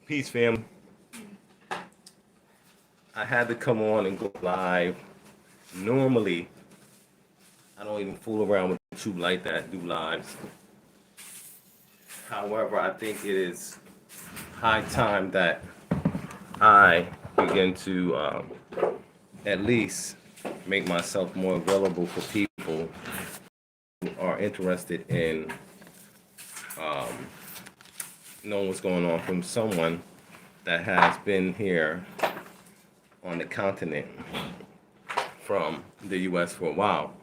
Peace, fam. I had to come on and go live. Normally, I don't even fool around with YouTube like that, do lives. However, I think it is high time that I begin to at least make myself more available for people who are interested in knowing what's going on from someone that has been here on the continent from the U.S. for a while.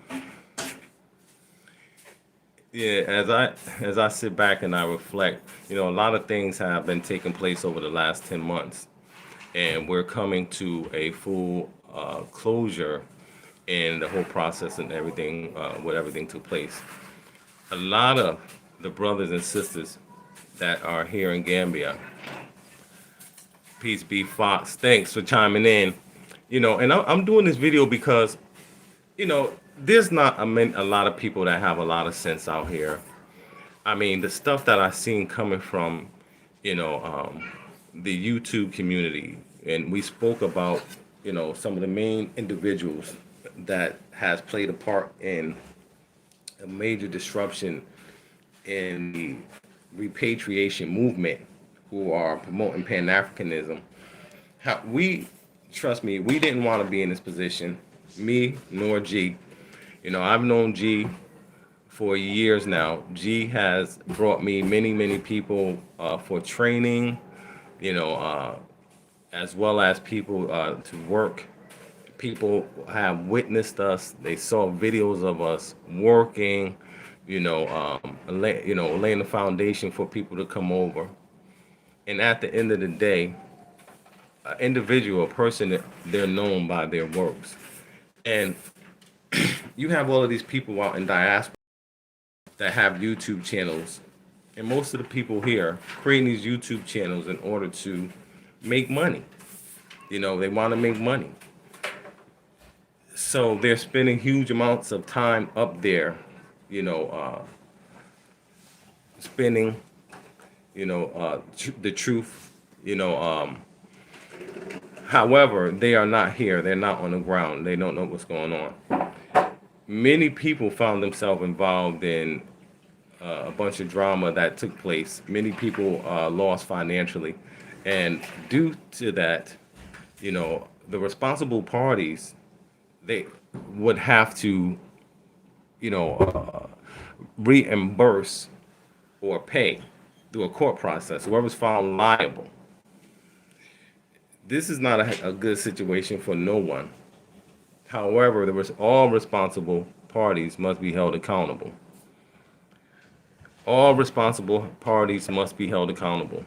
Yeah, as I sit back and I reflect, a lot of things have been taking place over the last 10 months, and we're coming to a full closure in the whole process and everything, what everything took place. A lot of the brothers and sisters that are here in Gambia, peace be Fox, thanks for chiming in. And I'm doing this video because there's not a lot of people that have a lot of sense out here. I mean, the stuff that I've seen coming from, the YouTube community, and we spoke about, some of the main individuals that has played a part in a major disruption in the repatriation movement, who are promoting Pan-Africanism. Trust me, we didn't want to be in this position, me nor G. I've known G for years now. G has brought me many, many people for training, as well as people to work. People have witnessed us. They saw videos of us working, laying the foundation for people to come over. And at the end of the day, an individual, a person, they're known by their works. And you have all of these people out in diaspora that have YouTube channels, and most of the people here creating these YouTube channels in order to make money. They want to make money. So they're spending huge amounts of time up there, spinning, the truth, however, they are not here. They're not on the ground. They don't know what's going on. Many people found themselves involved in a bunch of drama that took place. Many people lost financially. And due to that, the responsible parties, they would have to, reimburse or pay through a court process, whoever's found liable. This is not a good situation for no one. However, all responsible parties must be held accountable. All responsible parties must be held accountable.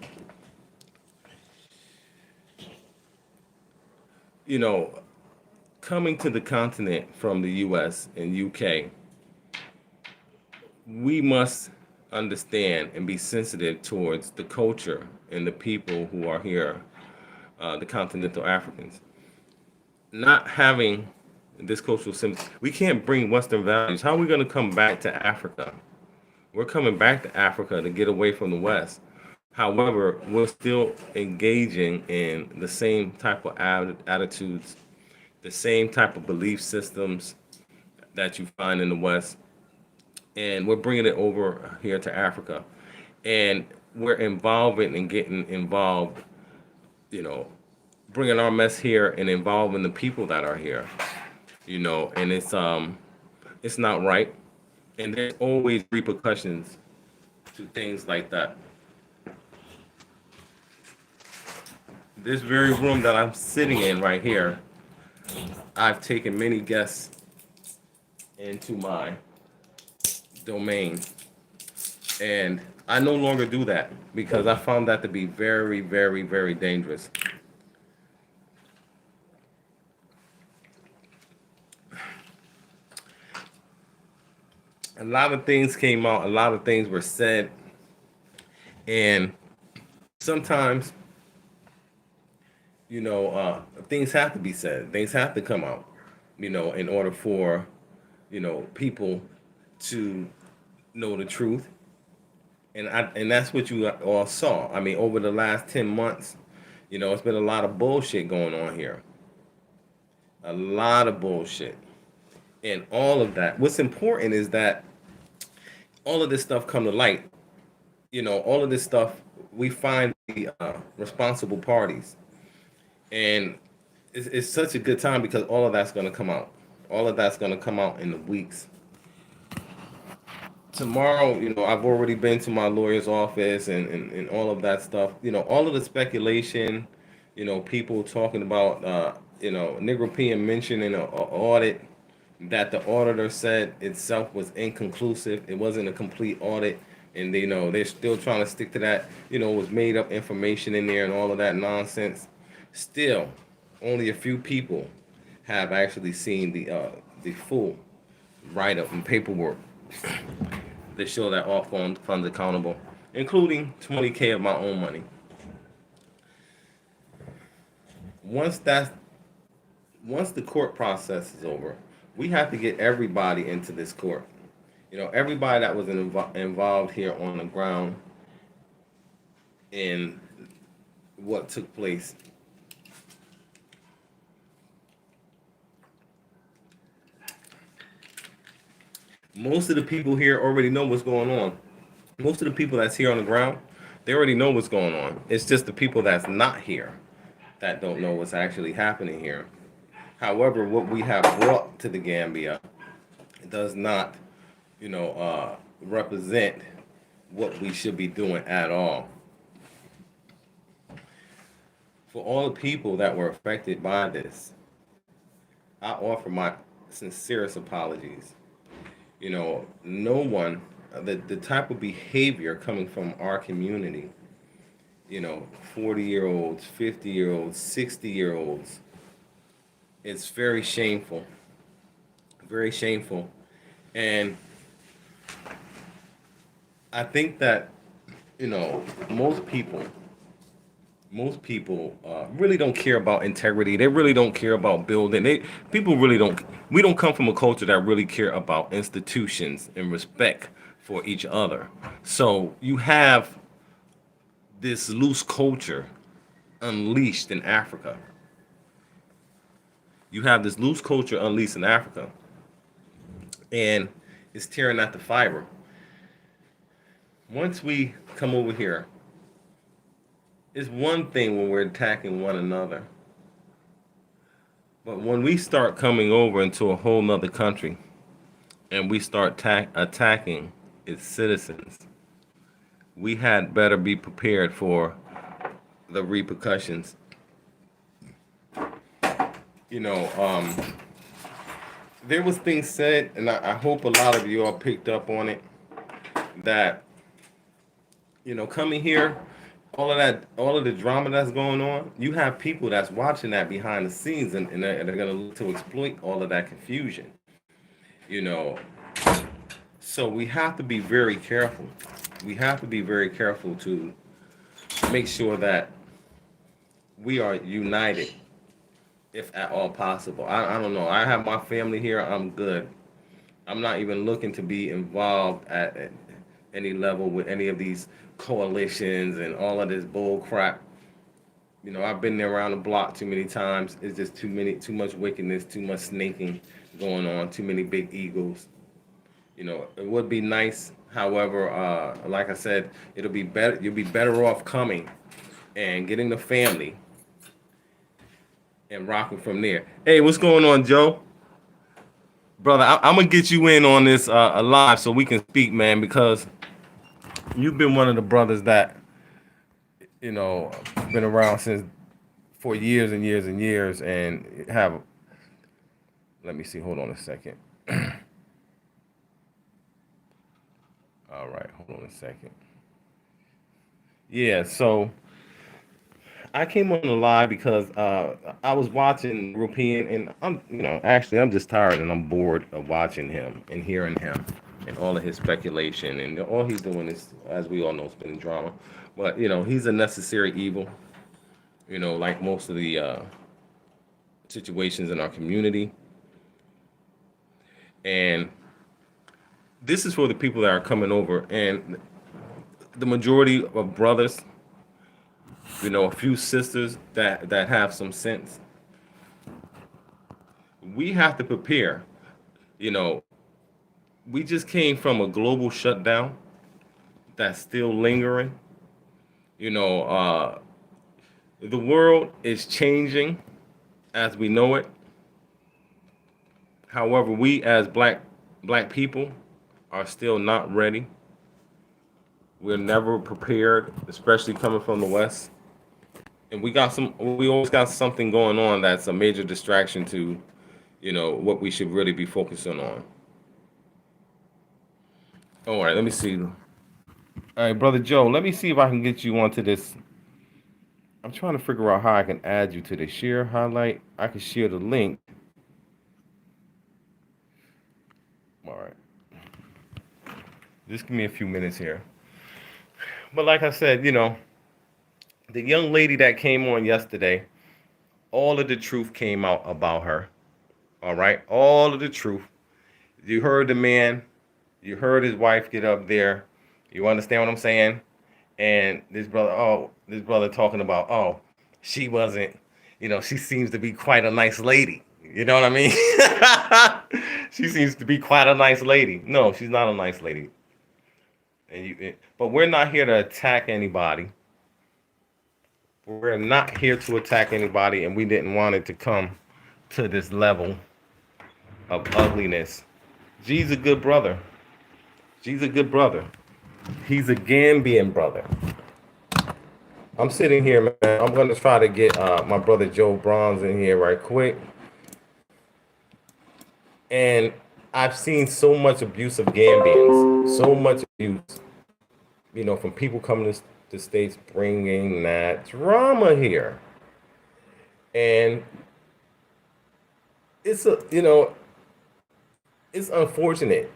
Coming to the continent from the US and UK, we must understand and be sensitive towards the culture and the people who are here, the continental Africans. Not having this cultural sense, we can't bring Western values. How are we going to come back to Africa? We're coming back to Africa to get away from the West. However, we're still engaging in the same type of attitudes, the same type of belief systems that you find in the West. And we're bringing it over here to Africa. And we're involving and getting involved, bringing our mess here and involving the people that are here, and it's not right. And there's always repercussions to things like that. This very room that I'm sitting in right here, I've taken many guests into my domain, and I no longer do that because I found that to be very, very, very dangerous. A lot of things came out, a lot of things were said, and sometimes, things have to be said, things have to come out, in order for, people to know the truth And that's what you all saw. I mean, over the last 10 months, it's been a lot of bullshit going on here, a lot of bullshit, and all of that. What's important is that all of this stuff come to light. All of this stuff, we find the responsible parties, and it's such a good time because all of that's going to come out. All of that's going to come out in the weeks. Tomorrow, I've already been to my lawyer's office and all of that stuff. All of the speculation, people talking about, Negropean mentioning an audit that the auditor said itself was inconclusive. It wasn't a complete audit. And they're still trying to stick to that, was made up information in there and all of that nonsense. Still, only a few people have actually seen the full write-up and paperwork that show that all funds accountable, including 20K of my own money. Once the court process is over, we have to get everybody into this court. Everybody that was involved here on the ground in what took place. Most of the people here already know what's going on. Most of the people that's here on the ground, they already know what's going on. It's just the people that's not here that don't know what's actually happening here. However, what we have brought to the Gambia does not, represent what we should be doing at all. For all the people that were affected by this, I offer my sincerest apologies. No one, the type of behavior coming from our community, 40-year-olds, 50-year-olds, 60-year-olds, it's very shameful. Very shameful. And I think that, most people really don't care about integrity. They really don't care about building. People really don't. We don't come from a culture that really care about institutions and respect for each other. So you have this loose culture unleashed in Africa. You have this loose culture unleashed in Africa, and it's tearing at the fiber. Once we come over here, it's one thing when we're attacking one another. But when we start coming over into a whole nother country and we start attacking its citizens, we had better be prepared for the repercussions. There was things said, and I hope a lot of you all picked up on it, that, coming here, all of the drama that's going on, you have people that's watching that behind the scenes, and they're going to look to exploit all of that confusion. So we have to be very careful. We have to be very careful to make sure that we are united, if at all possible. I don't know. I have my family here. I'm good. I'm not even looking to be involved at any level with any of these coalitions and all of this bull crap. I've been there around the block too many times. It's just too much wickedness, too much snaking going on, too many big egos. It would be nice. However, like I said, it'll be better. You'll be better off coming and getting the family and rocking from there. Hey, what's going on, Joe? Brother, I'm gonna get you in on this live so we can speak, man, because you've been one of the brothers that been around for years and years and years, and have. Let me see. Hold on a second. All right, hold on a second. Yeah, so I came on the live because I was watching European, and I'm just tired and I'm bored of watching him and hearing him and all of his speculation, and all he's doing is, as we all know, spinning drama. But he's a necessary evil. Like most of the situations in our community, and this is for the people that are coming over, and the majority of brothers, a few sisters that have some sense. We have to prepare. You know, we just came from a global shutdown that's still lingering. You know, the world is changing as we know it. However, we as black people are still not ready. We're never prepared, especially coming from the West. And we always got something going on that's a major distraction to, what we should really be focusing on. All right, let me see. All right, brother Joe, let me see if I can get you onto this. I'm trying to figure out how I can add you to the share highlight. I can share the link. All right. Just give me a few minutes here. But like I said, the young lady that came on yesterday, all of the truth came out about her. All right? All of the truth. You heard the man, you heard his wife get up there. You understand what I'm saying? And this brother talking about, she wasn't, she seems to be quite a nice lady. You know what I mean? She seems to be quite a nice lady. No, she's not a nice lady. But we're not here to attack anybody. We're not here to attack anybody, and we didn't want it to come to this level of ugliness. G's a good brother. G's a good brother. He's a Gambian brother. I'm sitting here, man. I'm going to try to get my brother Joe Bronze in here right quick. And I've seen so much abuse of Gambians. So much abuse. From people coming to the States bringing that drama here. And it's it's unfortunate.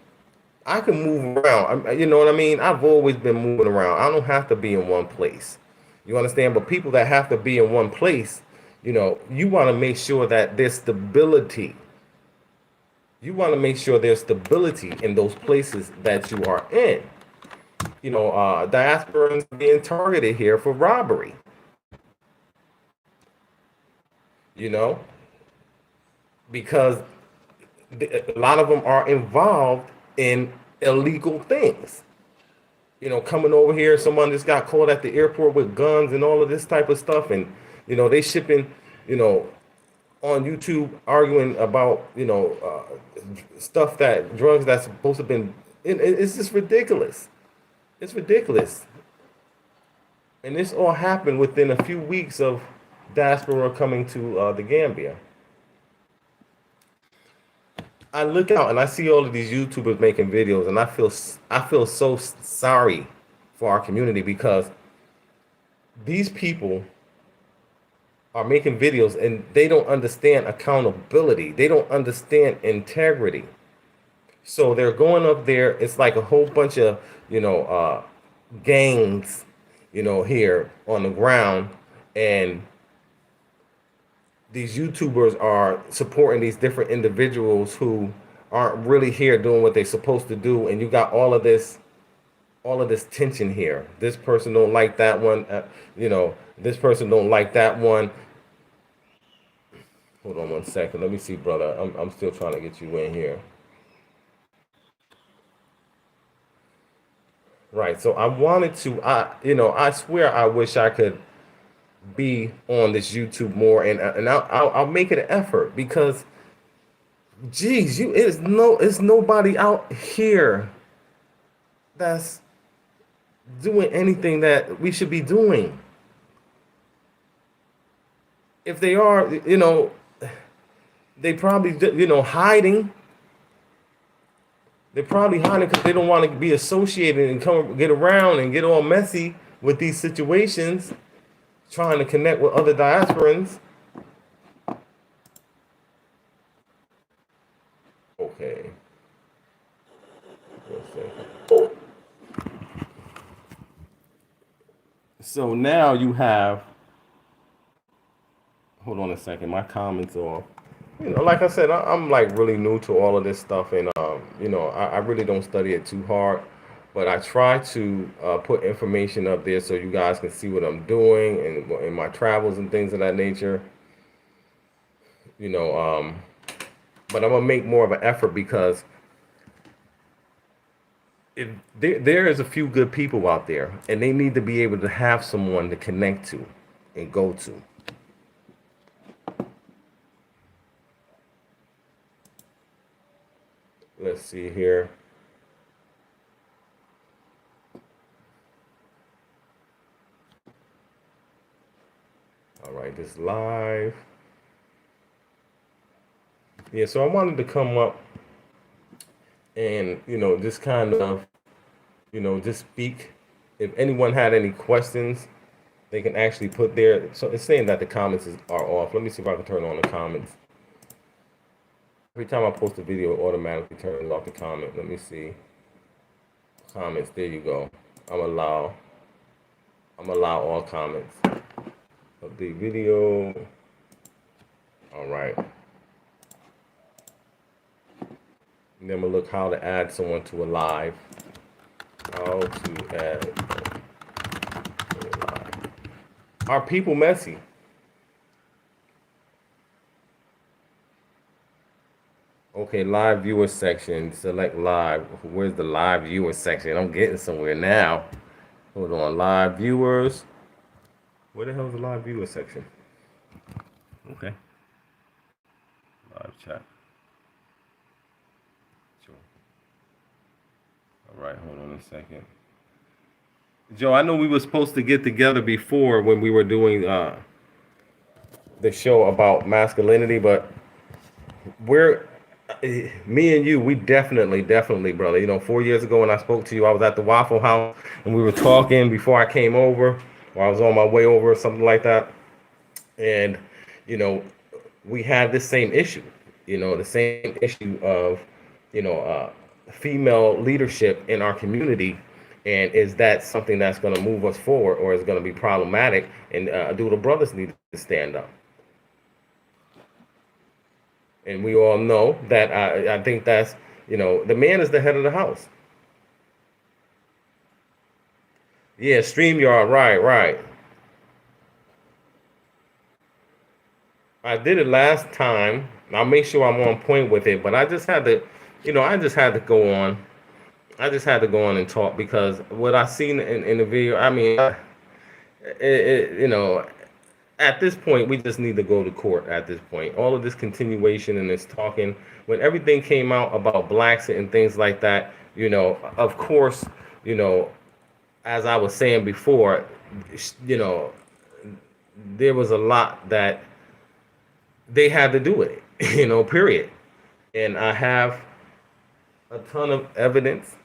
I can move around. You know what I mean? I've always been moving around. I don't have to be in one place. You understand? But people that have to be in one place, you want to make sure that there's stability. You want to make sure there's stability in those places that you are in. Diasporans being targeted here for robbery. Because a lot of them are involved in illegal things. Coming over here, someone just got caught at the airport with guns and all of this type of stuff, and they shipping, on YouTube arguing about stuff that drugs that's supposed to have been. It's just ridiculous. It's ridiculous. And this all happened within a few weeks of diaspora coming to the Gambia. I look out and I see all of these YouTubers making videos, and I feel so sorry for our community, because these people are making videos and they don't understand accountability. They don't understand integrity. So they're going up there. It's like a whole bunch of gangs, here on the ground, and these YouTubers are supporting these different individuals who aren't really here doing what they're supposed to do. And you got all of this tension here. This person don't like that one. This person don't like that one. Hold on one second. Let me see, brother. I'm still trying to get you in here. Right. So I wanted to, I swear I wish I could be on this YouTube more, and I'll make it an effort, because geez, it's nobody out here that's doing anything that we should be doing. If they are, they probably hiding. They're probably hiding because they don't want to be associated and come get around and get all messy with these situations, trying to connect with other diasporans. Okay. So now you have, hold on a second, my comments are, like I said, I'm like really new to all of this stuff, and I really don't study it too hard. but I try to put information up there so you guys can see what I'm doing and in my travels and things of that nature. You know, but I'm gonna make more of an effort because if there is a few good people out there, and they need to be able to have someone to connect to and go to. Let's see here. All right, this live. Yeah, so I wanted to come up and just kind of just speak. If anyone had any questions, they can actually put their. So it's saying that the comments are off. Let me see if I can turn on the comments. Every time I post a video, it automatically turns off the comment. Let me see. Comments. There you go. I'm allow all comments. Update video. All right. And then we'll look how to add someone to a live. How to add to a live. Are people messy? Okay, live viewer section. Select live. Where's the live viewer section? I'm getting somewhere now. Hold on. Live viewers. Where the hell is the live viewer section? Okay. Live chat. Sure. All right, hold on a second. Joe, I know we were supposed to get together before when we were doing the show about masculinity, but we're me and you, we definitely, brother. 4 years ago when I spoke to you, I was at the Waffle House and we were talking before I came over, or I was on my way over, or something like that. And we had this same issue. The same issue of female leadership in our community. And is that something that's going to move us forward, or is it going to be problematic? And do the brothers need to stand up? And we all know that I think that's, the man is the head of the house. Yeah, StreamYard, right. I did it last time. I'll make sure I'm on point with it, but I just had to, I just had to go on. I just had to go on and talk because what I seen in the video, I mean, at this point, we just need to go to court at this point. All of this continuation and this talking, when everything came out about blacks and things like that, of course, as I was saying before, you know, there was a lot that they had to do with it, period. And I have a ton of evidence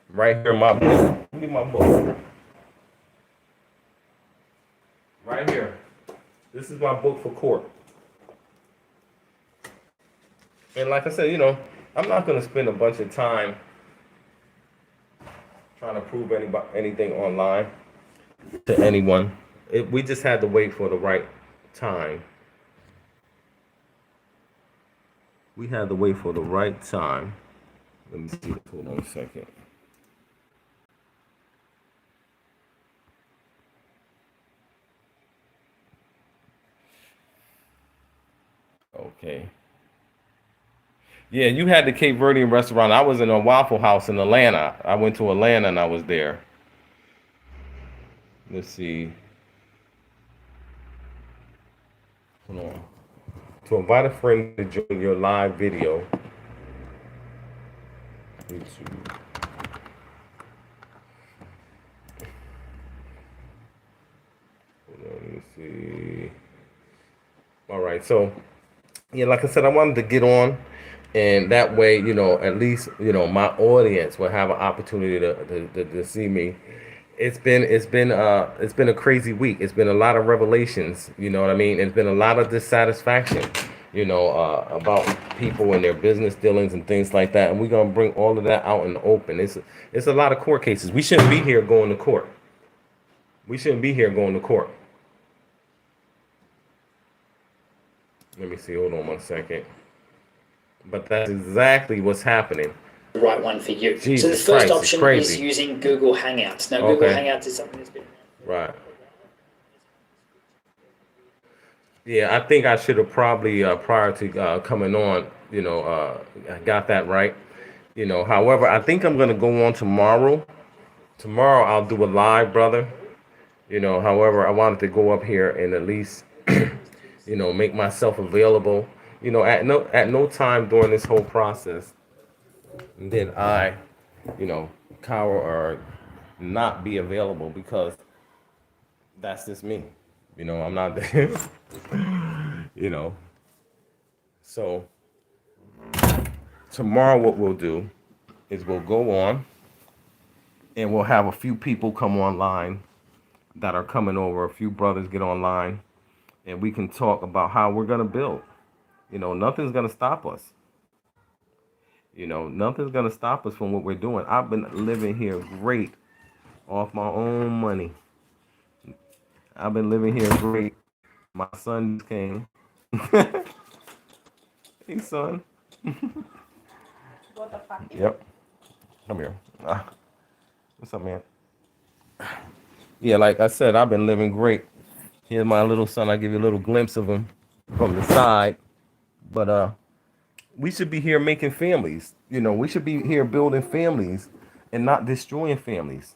right here in my book. Give me my book. Right here. This is my book for court. And like I said, I'm not going to spend a bunch of time trying to prove anything online to anyone. We just had to wait for the right time. We had to wait for the right time. Let me see. Hold on a second. Okay. Yeah, you had the Cape Verdean restaurant. I was in a Waffle House in Atlanta. I went to Atlanta and I was there. Let's see. Hold on. To invite a friend to join your live video. YouTube. Hold on, let me see. All right, so yeah, like I said, I wanted to get on, and that way, at least, my audience will have an opportunity to see me. It's been a crazy week. It's been a lot of revelations. You know what I mean? It's been a lot of dissatisfaction. About people and their business dealings and things like that. And we're gonna bring all of that out in the open. It's a lot of court cases. We shouldn't be here going to court. We shouldn't be here going to court. Let me see. Hold on one second. But that's exactly what's happening. the right one for you. So the Jesus first Christ, it's option is crazy. using Google Hangouts. Now, Google Okay. Hangouts is something that's been Right. Yeah, I think I should have probably prior to coming on, got that right. However, I think I'm gonna go on tomorrow. Tomorrow I'll do a live, brother. However, I wanted to go up here and at least, make myself available. At no time during this whole process did I, you know, cower or not be available because that's just me. I'm not there. you know. So tomorrow what we'll do is we'll go on and we'll have a few people come online that are coming over, a few brothers get online, and we can talk about how we're gonna build. Nothing's gonna stop us. Nothing's gonna stop us from what we're doing. I've been living here great off my own money. I've been living here great. My son just came. Hey, son. Yep. Come here. What's up, man? Yeah, like I said, I've been living great. Here's my little son. I give you a little glimpse of him from the side. But we should be here making families. We should be here building families and not destroying families,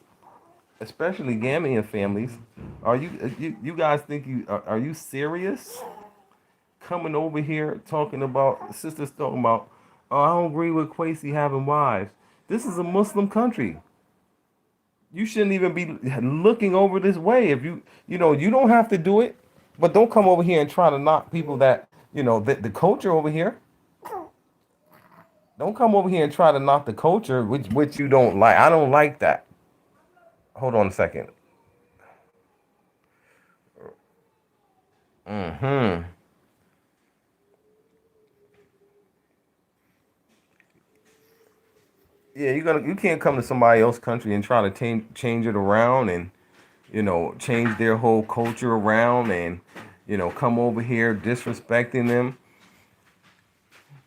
especially Gambian families. Are you guys think are you serious? Coming over here talking about sisters talking about, oh, I don't agree with Kwesi having wives. This is a Muslim country. You shouldn't even be looking over this way. If you don't have to do it, but don't come over here and try to knock people that the culture over here. Don't come over here and try to knock the culture, which you don't like. I don't like that. Hold on a second. Hmm. Yeah, you can't come to somebody else's country and try to change it around and change their whole culture around and come over here disrespecting them.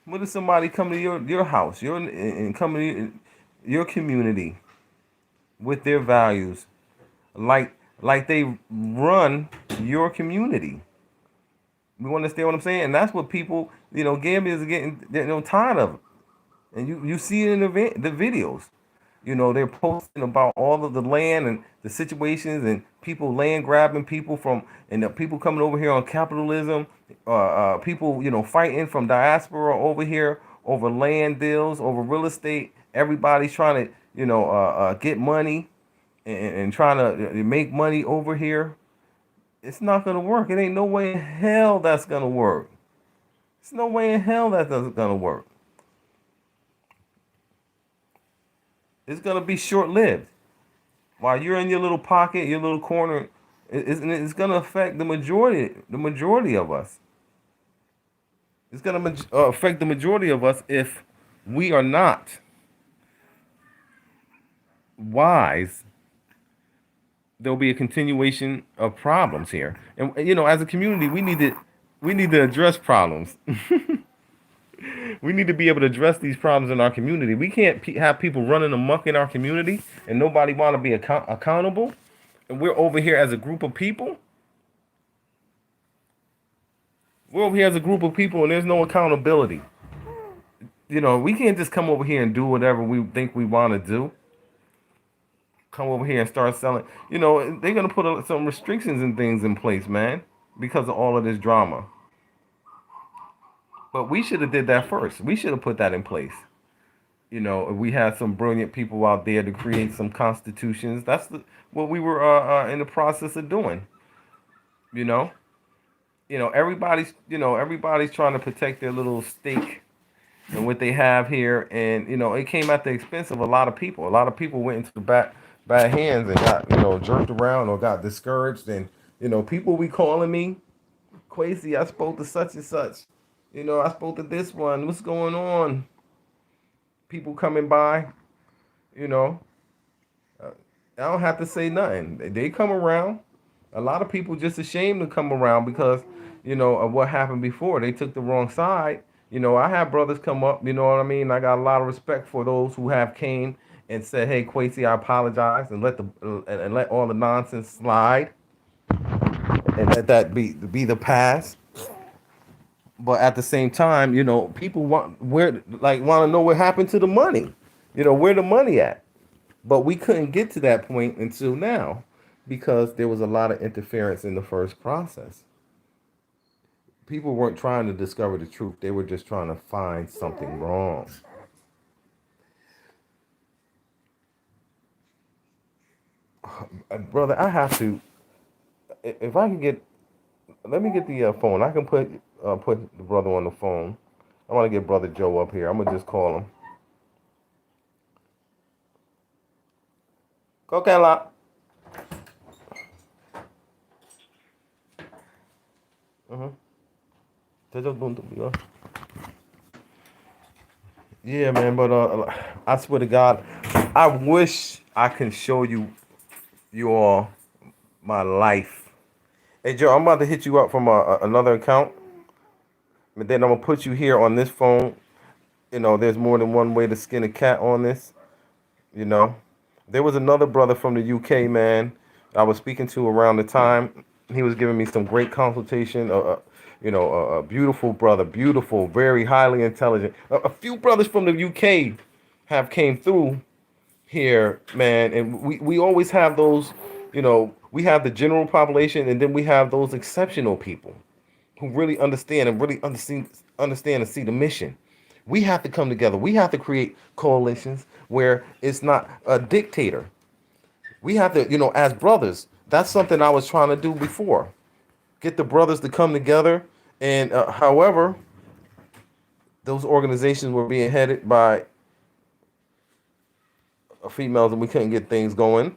What if somebody come to your house, and come to your community with their values, like they run your community? You understand what I'm saying? And that's what people, Gambians are getting, tired of. And you see it in the videos. They're posting about all of the land and the situations and people land grabbing people from, and the people coming over here on capitalism, people, fighting from diaspora over here over land deals, over real estate. Everybody's trying to, get money and trying to make money over here. It's not going to work. It ain't no way in hell that's going to work. There's no way in hell that's going to work. It's gonna be short lived. While you're in your little pocket, your little corner, it's gonna affect the majority of us. It's gonna affect the majority of us if we are not wise. There'll be a continuation of problems here, and as a community, we need to address problems. We need to be able to address these problems in our community. We can't have people running amok in our community and nobody want to be accountable. And we're over here as a group of people. We're over here as a group of people and there's no accountability. We can't just come over here and do whatever we think we want to do. Come over here and start selling. They're going to put some restrictions and things in place, man, because of all of this drama. But we should have did that first. We should have put that in place. We had some brilliant people out there to create some constitutions. That's what we were in the process of doing. You know, everybody's trying to protect their little stake and what they have here, and it came at the expense of a lot of people. A lot of people went into bad hands and got jerked around or got discouraged, and people be calling me, Kwesi, I spoke to such and such. I spoke to this one. What's going on? People coming by, you know. I don't have to say nothing. They come around. A lot of people just ashamed to come around because, of what happened before. They took the wrong side I have brothers come up. You know what I mean. I got a lot of respect for those who have came and said, "Hey, Kwesi, I apologize," and let all the nonsense slide and let that be the past. But at the same time, people want to know what happened to the money. Where the money at? But we couldn't get to that point until now because there was a lot of interference in the first process. People weren't trying to discover the truth. They were just trying to find something wrong. Brother, I have to. If I can get, let me get the phone. I can put the brother on the phone. I want to get brother Joe up here. I'm gonna just call him. Okay, lot. Mhm. Yeah, man. But I swear to God, I wish I can show you all my life. Hey Joe, I'm about to hit you up from another account, but then I'm gonna put you here on this phone. There's more than one way to skin a cat on this. You know, there was another brother from the UK, man. I was speaking to around the time. He was giving me some great consultation. A beautiful brother, beautiful, very highly intelligent. A few brothers from the UK have came through here, man, and we always have those. We have the general population, and then we have those exceptional people who really understand and really understand and see the mission. We have to come together. We have to create coalitions where it's not a dictator. We have to, as brothers. That's something I was trying to do before. Get the brothers to come together, and however, those organizations were being headed by females, and we couldn't get things going.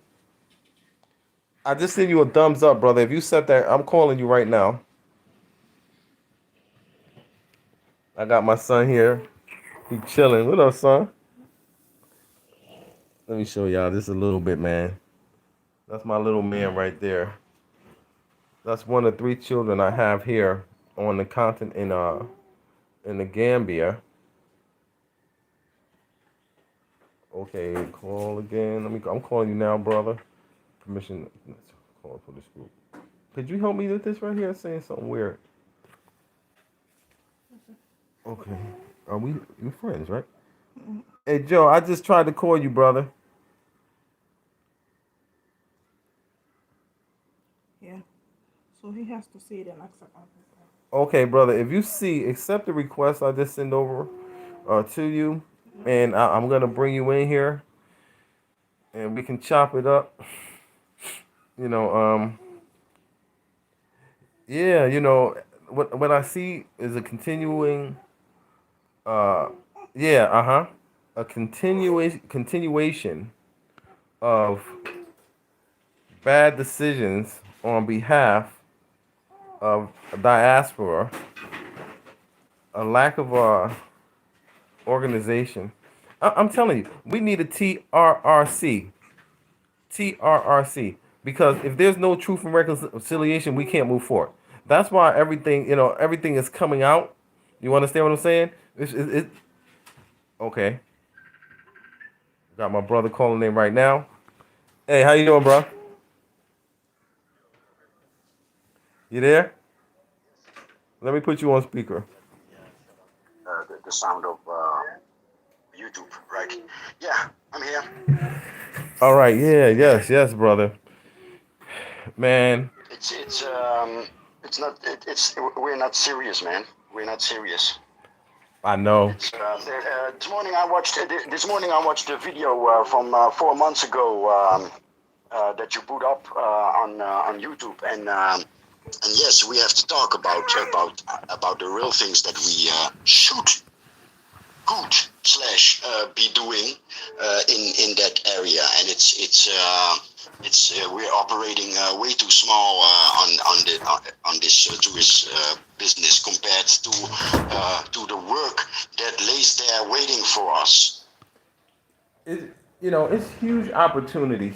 I just send you a thumbs up, brother. If you set that, I'm calling you right now. I got my son here. He chilling. What up, son? Let me show y'all this a little bit, man. That's my little man right there. That's one of three children I have here on the continent in the Gambia. Okay, call again. I'm calling you now, brother. Permission. Let's call for this group. Could you help me with this right here? It's saying something weird. Okay. Are we friends, right? Hey Joe, I just tried to call you, brother. Yeah. So he has to see it and accept everything. Okay, brother. If you see, accept the request I just send over to you, and I'm gonna bring you in here, and we can chop it up. You know, yeah. What I see is a continuing, uh, yeah, a continuation of bad decisions on behalf of diaspora, a lack of organization. I'm telling you, we need a TRRC, because if there's no truth and reconciliation, we can't move forward. That's why everything is coming out. You understand what I'm saying? Okay. Got my brother calling in right now. Hey, how you doing, bro? You there? Let me put you on speaker. The sound of YouTube, right? Yeah, I'm here. All right. Yeah. Yes, brother. Man, It's not it's we're not serious, man. We're not serious. I know. It's this morning I watched a video from 4 months ago that you put up on YouTube, and yes, we have to talk about the real things that we should could slash be doing in that area, and it's we're operating way too small on this tourist business compared to the work that lays there waiting for us. It's huge opportunity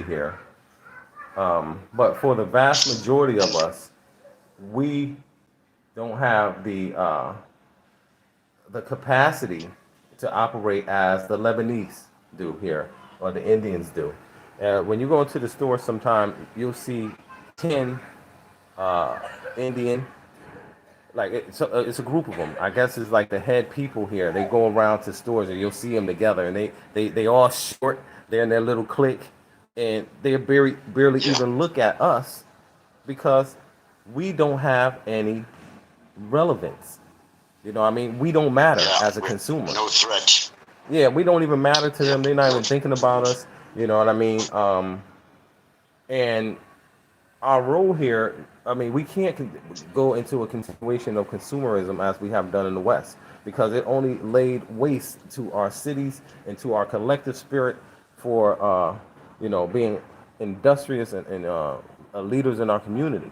here. But for the vast majority of us, we don't have the the capacity to operate as the Lebanese do here or the Indians do. When you go into the store sometime, you'll see 10 Indian, like it's a group of them. I guess it's like the head people here. They go around to stores and you'll see them together, and they all short. They're in their little clique, and they barely Yeah. even look at us because we don't have any relevance. You know, what I mean, we don't matter Yeah. as a With consumer. no threat. Yeah, we don't even matter to them. Yep. They're not No. even thinking about us. You know what I mean? And our role here, I mean, we can't go into a continuation of consumerism as we have done in the West because it only laid waste to our cities and to our collective spirit for, being industrious and leaders in our community.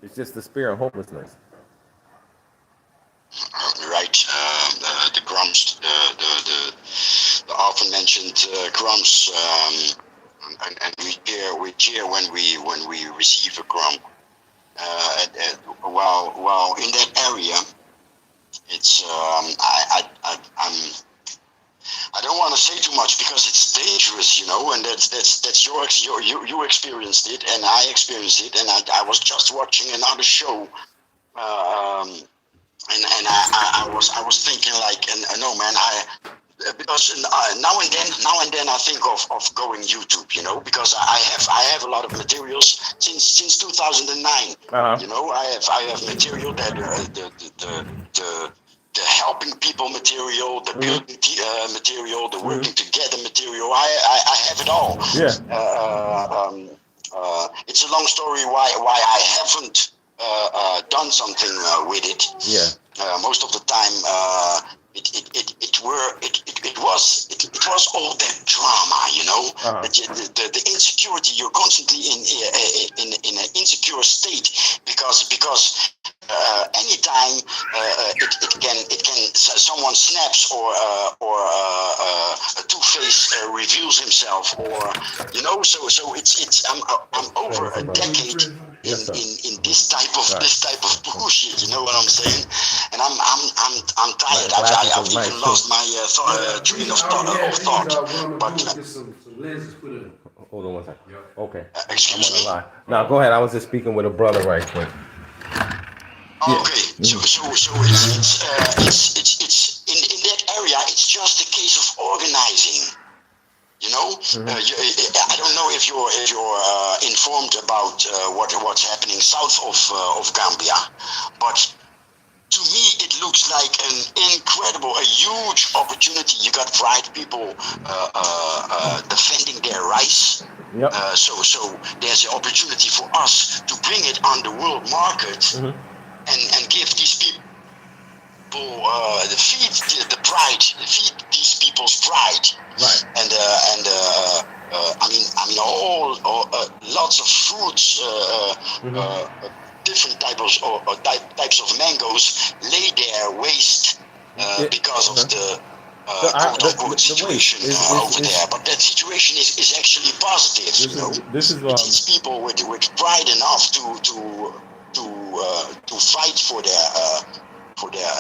It's just the spirit of hopelessness. Right. The crumbs, the often mentioned crumbs, and we cheer when we receive a crumb. Well, in that area, it's I don't want to say too much because it's dangerous, and that's you experienced it and I experienced it, and I was just watching another show. And I was thinking like, and no man, because now and then I think of going YouTube, because I have a lot of materials since 2009. I have material that the helping people material, the building material, the working together material. I have it all. Yeah. It's a long story why I haven't done something with it. Yeah. Most of the time, it was all that drama, the insecurity. You're constantly in an insecure state because anytime it can someone snaps or a Two-Face reveals himself, or so it's I'm over a decade in this type of bullshit. You know what I'm saying? And I'm tired. I've even lost my train of thought. But Hold on one second. Okay. excuse I'm me. gonna lie. Now go ahead. I was just speaking with a brother right quick. Okay, so it's in that area. It's just a case of organizing. I don't know if you're informed about what's happening south of Gambia, but to me it looks like a huge opportunity. You got pride people defending their rights. Yep. So there's an opportunity for us to bring it on the world market. And give these people feed the pride, feed these people's pride, right? And I mean all lots of fruits, different types of mangoes lay there waste because of the quote-unquote situation over there. But that situation is actually positive. This is it's people with pride enough to fight for their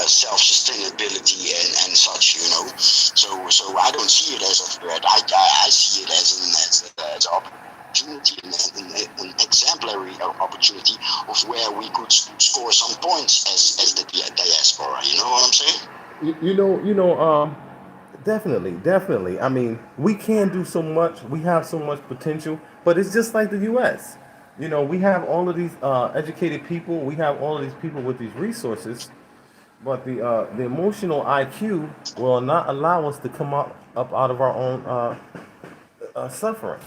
self-sustainability and such, So I don't see it as a threat. I see it as an opportunity, an exemplary opportunity of where we could score some points as the diaspora. You know what I'm saying? Definitely. I mean, we can do so much. We have so much potential, but it's just like the U.S. We have all of these educated people. We have all of these people with these resources, but the emotional IQ will not allow us to come up out of our own suffering.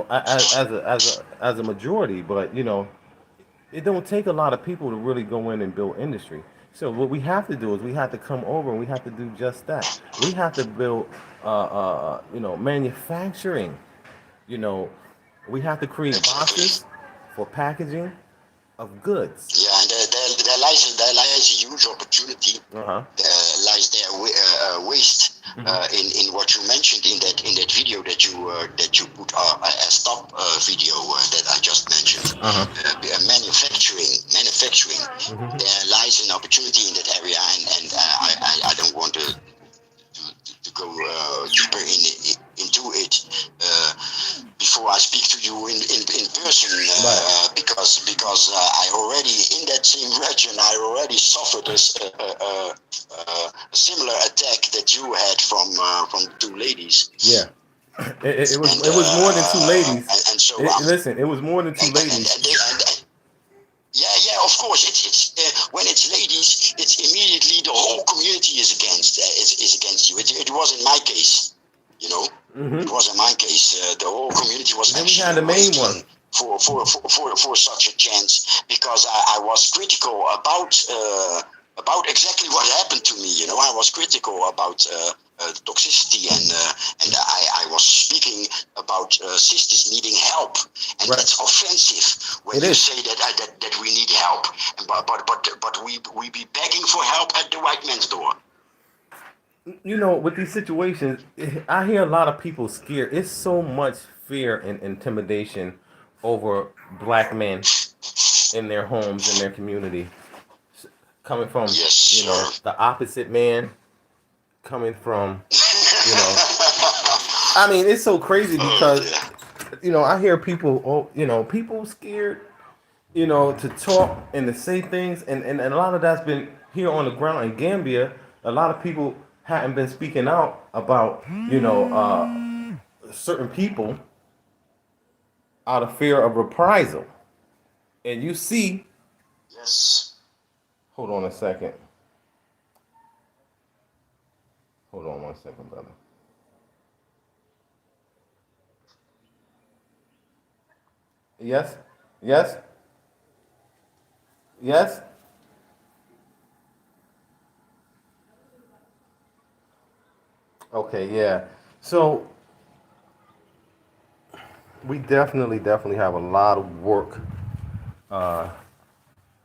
As a majority, but it don't take a lot of people to really go in and build industry. So what we have to do is we have to come over and we have to do just that. We have to build, manufacturing. We have to create boxes for packaging of goods. Yeah, and there lies a huge opportunity. Lies there waste in what you mentioned in that video that you put a stop video that I just mentioned. Manufacturing manufacturing. There lies an opportunity in that area, and I don't want to go deeper into it before I speak to you in person, because I already in that same region I already suffered a similar attack that you had from the two ladies. Yeah. It was more than two ladies. And so listen, it was more than two ladies. Yeah, of course. It's when it's ladies, it's immediately the whole community is against you. It was in my case, you know. It was in my case. The whole community was actually waiting for such a chance, because I was critical about exactly what happened to me. You know, I was critical about toxicity, and I was speaking about sisters needing help, and that's offensive when you say that we need help, but we be begging for help at the white man's door. You know, with these situations, I hear a lot of people scared. It's so much fear and intimidation over black men in their homes, in their community, coming from the opposite man, coming from, you know, I mean, it's so crazy because, you know, I hear people, people scared, you know, to talk and to say things, and a lot of that's been here on the ground in Gambia. A lot of people hadn't been speaking out about, you know, certain people out of fear of reprisal. And you see, hold on a second. Hold on 1 second, brother. Yes? Yes? Yes? Okay, yeah. So we definitely have a lot of work. A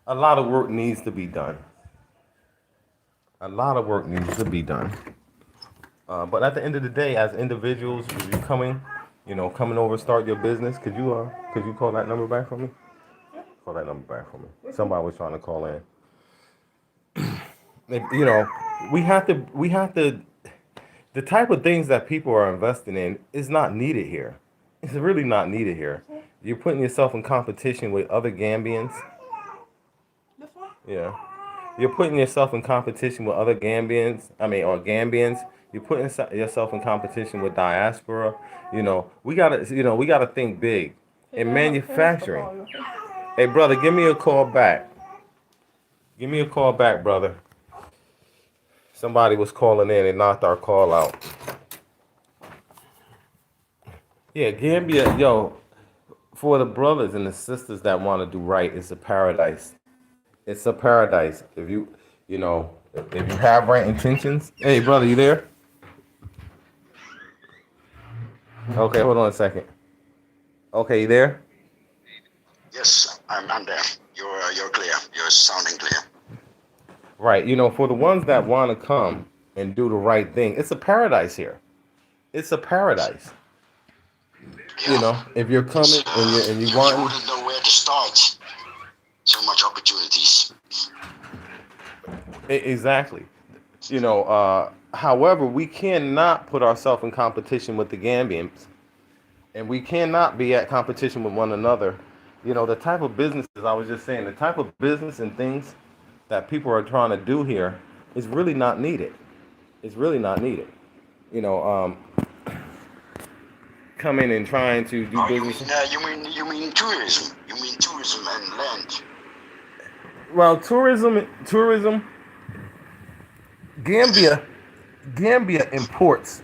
lot of work needs to be done. A lot of work needs to be done. But at the end of the day, as individuals, if you're coming over, start your business. Could you call that number back for me? Call that number back for me. Somebody was trying to call in. You know, we have to. The type of things that people are investing in is not needed here. It's really not needed here. You're putting yourself in competition with other Gambians. Yeah. You're putting yourself in competition with other Gambians. Or Gambians. You're putting yourself in competition with diaspora. You know, we gotta think big in manufacturing. Hey, brother, give me a call back. Give me a call back, brother. Somebody was calling in and knocked our call out. Yeah, Gambia, for the brothers and the sisters that want to do right, it's a paradise. It's a paradise. If you have right intentions. Hey, brother, you there? Okay, hold on a second. Okay, you there? Yes, I'm there. You're clear. You're sounding clear. Right. You know, for the ones that want to come and do the right thing, it's a paradise here. It's a paradise. Yeah. You know, if you're coming and you want, you wouldn't know where to start. So much opportunities. Exactly. You know, however, we cannot put ourselves in competition with the Gambians, and we cannot be at competition with one another. You know, the type of businesses, I was just saying, the type of business and things that people are trying to do here is really not needed. It's really not needed. You know, coming and trying to do business. You mean tourism? You mean tourism and land? Well, tourism. Gambia imports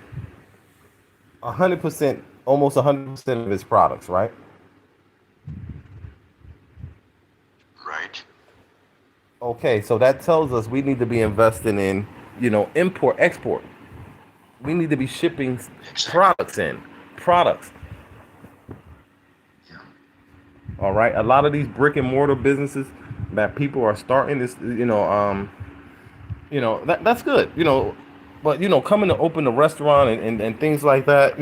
100%, almost 100% of its products, right? Right. Okay, so that tells us we need to be investing in, import, export. We need to be shipping products. Yeah. All right, a lot of these brick and mortar businesses that people are starting this, that's good, but coming to open a restaurant and things like that,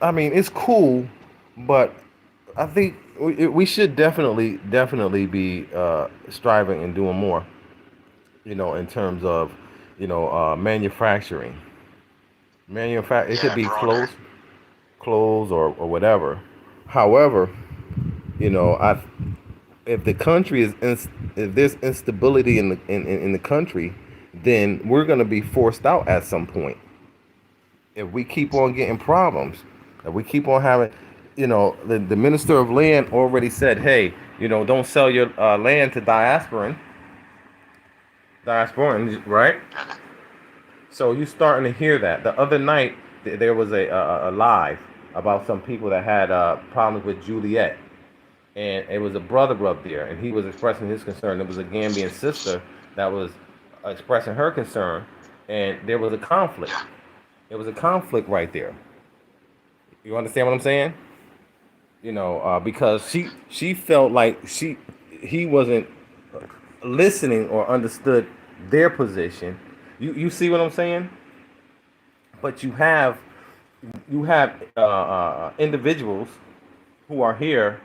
I mean, it's cool, but I think we should definitely be striving and doing more, in terms of, manufacturing. It could Yeah, be brother. clothes or whatever. However, I if the country if there's instability in the country, then we're going to be forced out at some point. If we keep on getting problems, if we keep on having, the minister of land already said, hey, don't sell your land to diasporans, right? So you starting to hear that. The other night there was a live about some people that had problems with Juliet, and it was a brother up there, and he was expressing his concern. There was a Gambian sister that was expressing her concern, and there was a conflict. There was a conflict right there. You understand what I'm saying? Because she felt like he wasn't listening or understood their position. You see what I'm saying? But you have individuals who are here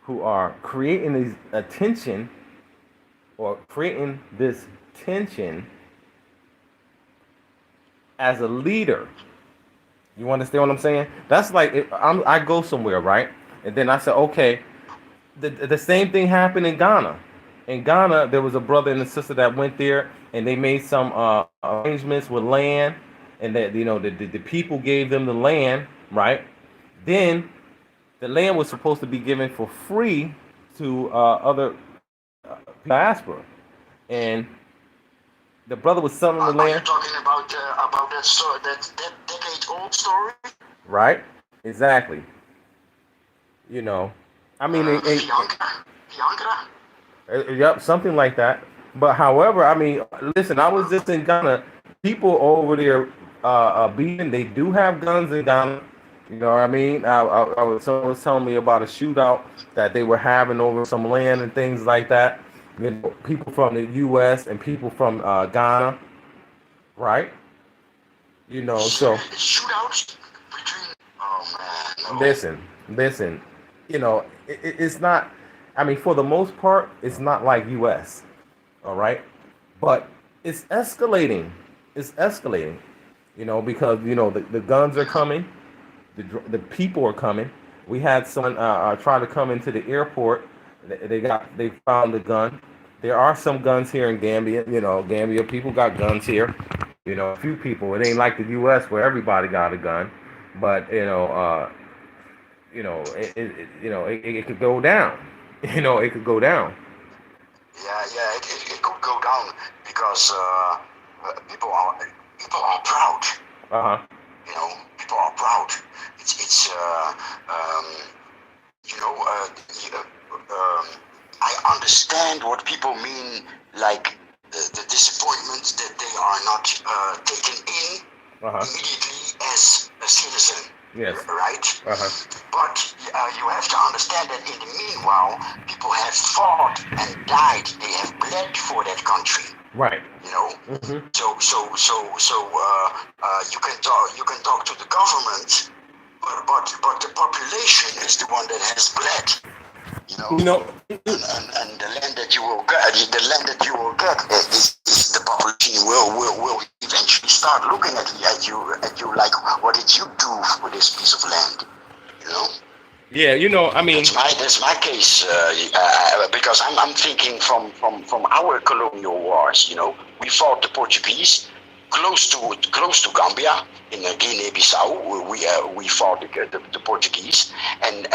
who are creating these attention or creating this tension as a leader. You understand what I'm saying? That's like if I go somewhere, right? And then I say, okay, the same thing happened in Ghana. In Ghana, there was a brother and a sister that went there, and they made some arrangements with land, and that the people gave them the land, right? Then the land was supposed to be given for free to other diaspora, and the brother was selling the Are you land, talking about that story, that decade old story? right? Exactly. You know, I mean, Fiancra? yep, something like that. But however, I mean, listen, I was just in Ghana. People over there beating. They do have guns in Ghana. You know what I mean? Someone was telling me about a shootout that they were having over some land and things like that. People from the U.S. and people from Ghana, right? So Shootouts between. Oh man, no. listen. It's not. I mean, for the most part, it's not like U.S. All right, but it's escalating. It's escalating. Because the guns are coming, the people are coming. We had someone try to come into the airport. They found the gun. There are some guns here in Gambia. Gambia people got guns here. A few people. It ain't like the U.S. where everybody got a gun, but it could go down. It could go down. Yeah, it could go down because people are proud. Uh huh. People are proud. It's you know I understand what people mean, like the disappointment that they are not taken in Uh-huh. immediately as a citizen. Yes. Right? Uh-huh. But you have to understand that in the meanwhile, people have fought and died. They have bled for that country. Right. Mm-hmm. So you can talk to the government, but the population is the one that has bled. And the land that you will get, is the population will eventually start looking at you like, what did you do for this piece of land? Yeah, I mean, That's my case, because I'm thinking from our colonial wars. We fought the Portuguese close to Gambia in Guinea-Bissau. We fought the Portuguese, and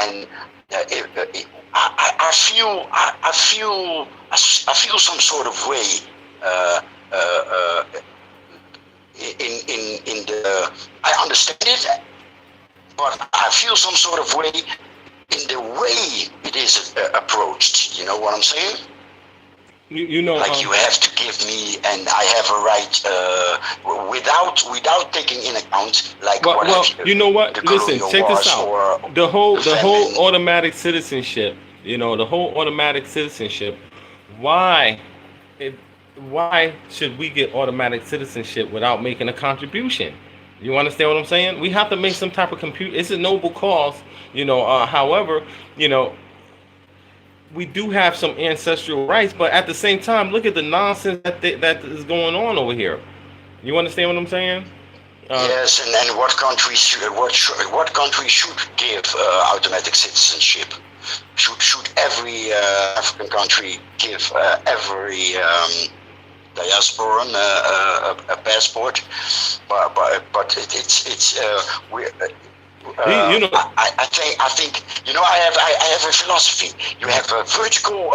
I feel some sort of way in the. I understand it, but I feel some sort of way in the way it is approached. You know what I'm saying? Like you have to give me, and I have a right without taking in account like you know what? Listen, check this out. The whole automatic citizenship. The whole automatic citizenship. Why? Why should we get automatic citizenship without making a contribution? You understand what I'm saying? We have to make some type of compute. It's a noble cause. However, we do have some ancestral rights, but at the same time, look at the nonsense that is going on over here. You understand what I'm saying? Uh, Yes, and what country should give automatic citizenship? Should every African country give every diasporan a passport? But it's we. you know, I think I have a philosophy. You have a vertical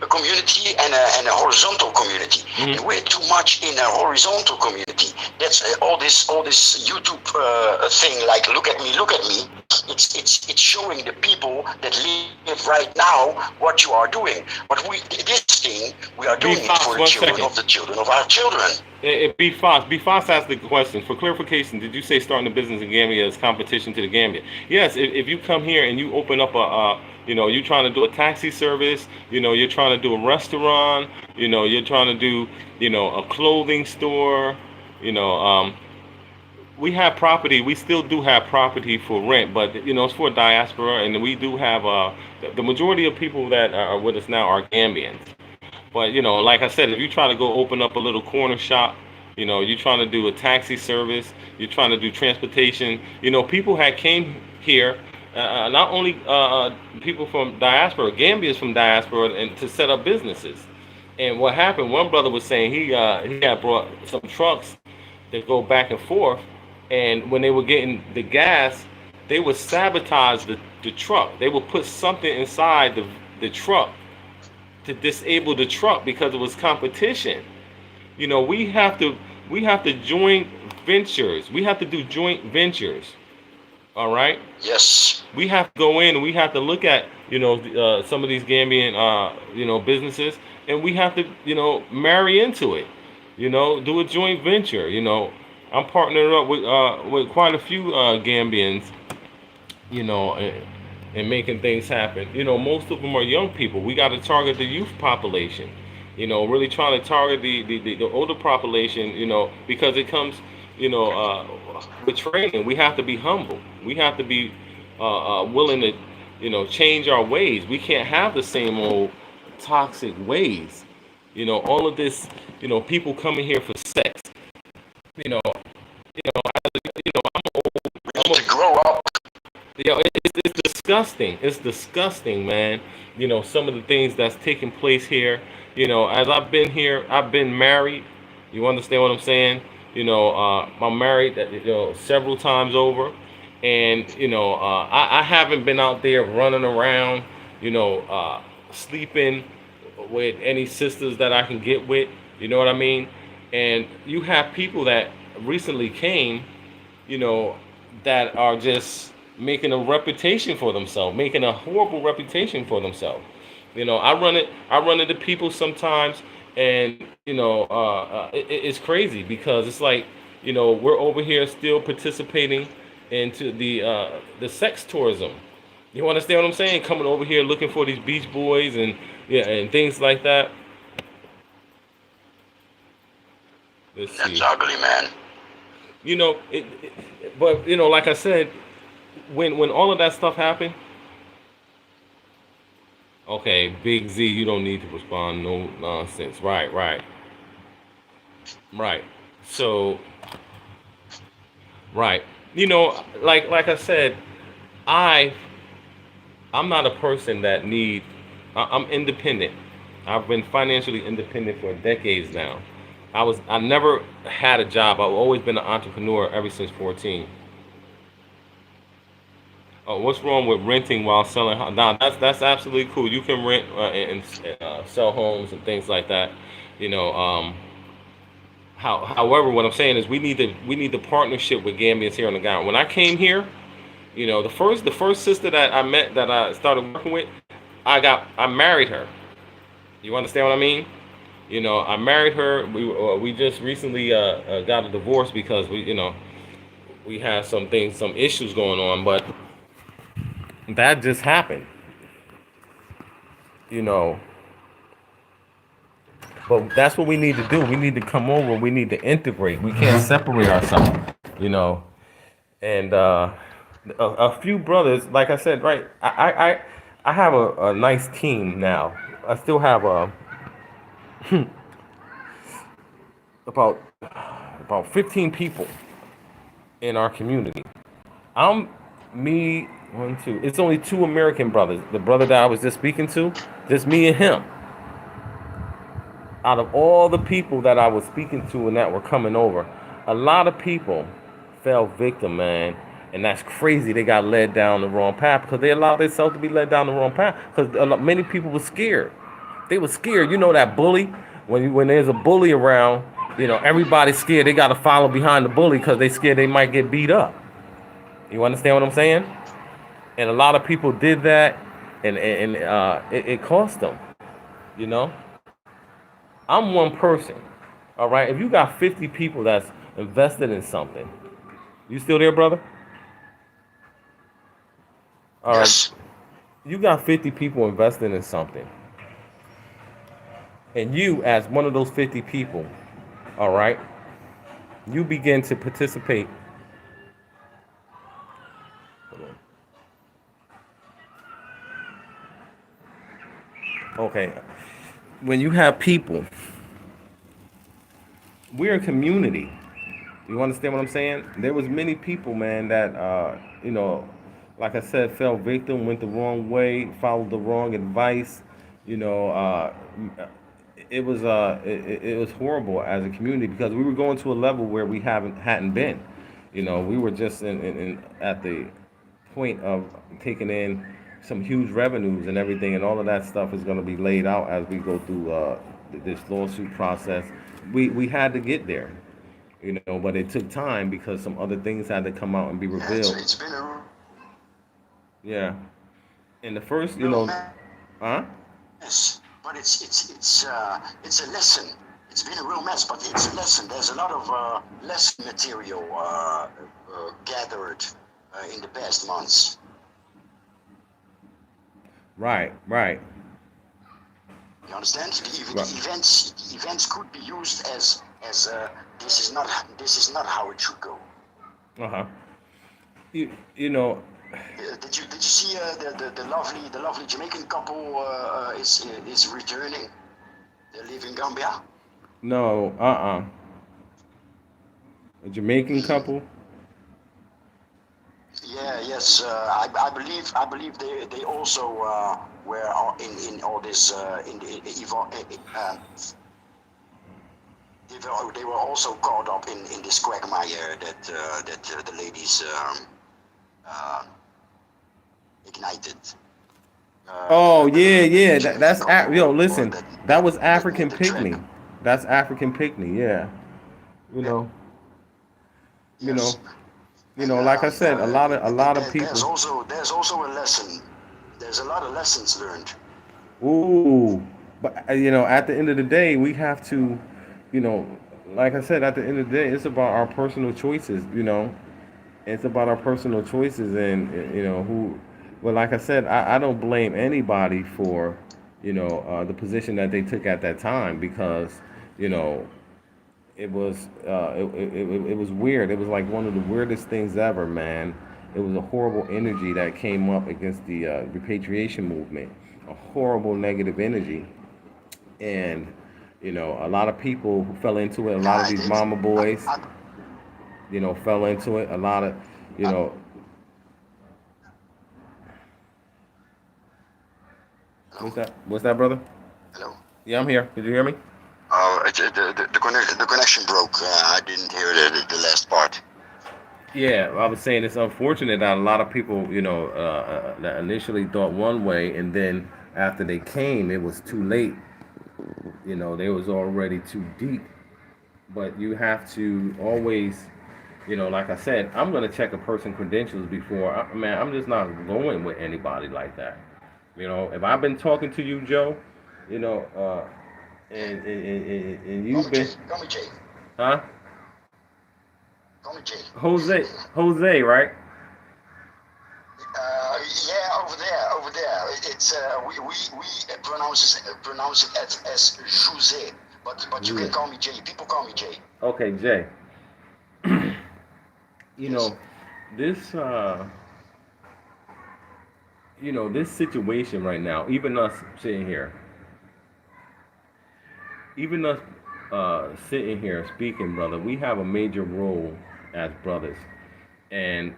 community and a horizontal community. mhm. And we're too much in a horizontal community. That's all this YouTube thing. Like look at me. It's showing the people that live right now what you are doing. But this thing we are Be doing it fast, for the one children second. of the children of our children. Be fast. Be fast. Asked the question for clarification. Did you say starting a business in Gambia is competition to the Gambia? Yes. If you come here and you open up you're trying to do a taxi service. You're trying to do a restaurant. You're trying to do, a clothing store. You know, we have property. We still do have property for rent, but it's for diaspora, and we do have the majority of people that are with us now are Gambians. But like I said, if you try to go open up a little corner shop, you're trying to do a taxi service, you're trying to do transportation. People had came here, not only people from diaspora, Gambians from diaspora, and to set up businesses. And what happened? One brother was saying he had brought some trucks that go back and forth, and when they were getting the gas, they would sabotage the truck. They would put something inside the truck to disable the truck because it was competition. We have to join ventures. We have to do joint ventures. All right. Yes. We have to go in and we have to look at some of these Gambian businesses, and we have to marry into it. Do a joint venture. I'm partnered up with quite a few Gambians. And making things happen. Most of them are young people. We got to target the youth population. Really trying to target the older population. Because it comes, with training. We have to be humble. We have to be willing to, change our ways. We can't have the same old toxic ways. All of this, people coming here for sex. You know, We need to grow up. it's disgusting. It's disgusting, man. Some of the things that's taking place here. As I've been here, I've been married. You understand what I'm saying? I'm married, several times over, and I haven't been out there running around, sleeping with any sisters that I can get with. You know what I mean? And you have people that recently came, you know, that are just making a reputation for themselves, making a horrible reputation for themselves. I run into people sometimes, and it's crazy because it's like, we're over here still participating into the sex tourism. You understand what I'm saying? Coming over here looking for these beach boys and yeah and things like that. Let's That's see. ugly, man. But like I said, when all of that stuff happened, okay, Big Z, you don't need to respond. No nonsense. Right, right, right. So, right. Like I said, I I'm not a person that need. I'm independent. I've been financially independent for decades now. I never had a job. I've always been an entrepreneur ever since 14. What's wrong with renting while selling? Now that's absolutely cool. You can rent and sell homes and things like that. You know. However, what I'm saying is we need the partnership with Gambians here on the ground. When I came here, the first sister that I met that I started working with, I married her. You understand what I mean? I married her. We just recently got a divorce because we had some issues going on, but that just happened. You know, but that's what we need to do. We need to come over. We need to integrate. We can't separate ourselves. You know, and a few brothers, like I said, right? I have a nice team now. I still have about 15 people in our community. I'm me one two. It's only two American brothers. The brother that I was just speaking to, just me and him. Out of all the people that I was speaking to and that were coming over, a lot of people fell victim, man. And that's crazy. They got led down the wrong path because they allowed themselves to be led down the wrong path because many people were scared. They were scared. You know that bully? When there's a bully around, everybody's scared. They got to follow behind the bully because they scared they might get beat up. You understand what I'm saying? And a lot of people did that, and it cost them. You know, I'm one person. All right. If you got 50 people that's invested in something, you still there, brother? All right. Yes. You got 50 people invested in something, and you, as one of those 50 people, all right, you begin to participate. Okay. When you have people, we're a community. You understand what I'm saying? There was many people, man, that like I said, fell victim, went the wrong way, followed the wrong advice. You know, it was horrible as a community because we were going to a level where we hadn't been. We were just in at the point of taking in some huge revenues and everything, and all of that stuff is going to be laid out as we go through this lawsuit process. We had to get there, but it took time because some other things had to come out and be Yeah, revealed. it's been a Yeah, and the first, real huh? mess, but it's a lesson. It's been a real mess, but it's a lesson. There's a lot of lesson material gathered in the past months. Right, right, You understand? right. The events could be used as this is not how it should go. Uh huh. You know, Did you see the lovely Jamaican couple is returning? They live in Gambia. no, a Jamaican couple. Yeah, yes. I believe they also were in all this they were also caught up in this quagmire that the ladies uh, ignited. Oh yeah, The yeah. Jamaican Yo. couple Listen, that was that African made the trek. picnic. That's African picnic. Yeah. You Yeah, know. You know. yes, and Like I said, a lot of people. there's also a lesson. There's a lot of lessons learned. Ooh, but at the end of the day, we have to, you know, like I said, at the end of the day, it's about our personal choices. It's about our personal choices, and who. Well, like I said, I don't blame anybody for, the position that they took at that time because, you know, it was weird. It was like one of the weirdest things ever, man. It was a horrible energy that came up against the repatriation movement, a horrible negative energy, and a lot of people who fell into it. A lot of Yeah, these it, mama I, boys, I, fell into it. A lot of, you I, know, hello, what's that, brother? hello. Yeah, I'm here. Did you hear me? The connection broke. I didn't hear the last part. Yeah, I was saying it's unfortunate that a lot of people, that initially thought one way, and then after they came, it was too late. They was already too deep. But you have to always, like I said, I'm gonna check a person credentials before. Man, I'm just not going with anybody like that. If I've been talking to you, Joe, you know, and Call you've me Jay. been, Call me Jay. huh? Call me Jay. Jose, right? Yeah, over there. It's we pronounce it as Jose, but you can Jose. call me Jay. People call me Jay. Okay, Jay. You Yes. know, this this situation right now, even us sitting here, even us sitting here speaking, brother, we have a major role as brothers. And,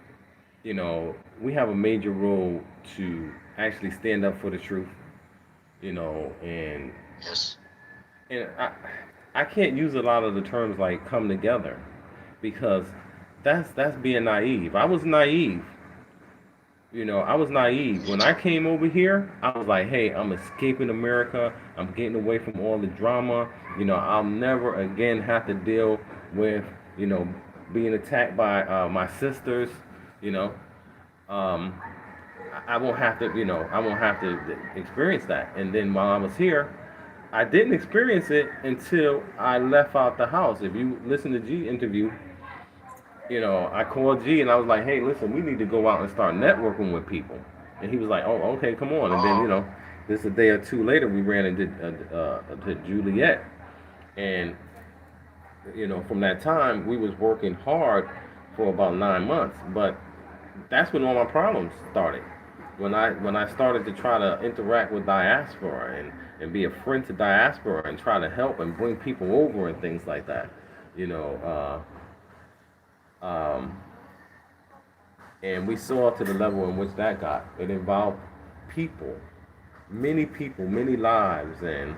we have a major role to actually stand up for the truth, and Yes. I can't use a lot of the terms like come together because that's being naive. I was naive. I was naive. Me When I too. came over here, I was like, hey, I'm escaping America. I'm getting away from all the drama. I'll never again have to deal with, you know, being attacked by my sisters. You know, um, I won't have to, I won't have to experience that. And then while I was here, I didn't experience it until I left out the house. If you listen to G interview, I called G and I was like, hey, listen, we need to go out and start networking with people. And he was like, oh, okay, come on. And then, Oh, just a day or two later, we ran into to Juliet. And, from that time, we was working hard for about 9 months. But that's when all my problems started. When I started to try to interact with diaspora and be a friend to diaspora and try to help and bring people over and things like that. You know, um, and we saw to the level in which that got. It involved people, many lives, and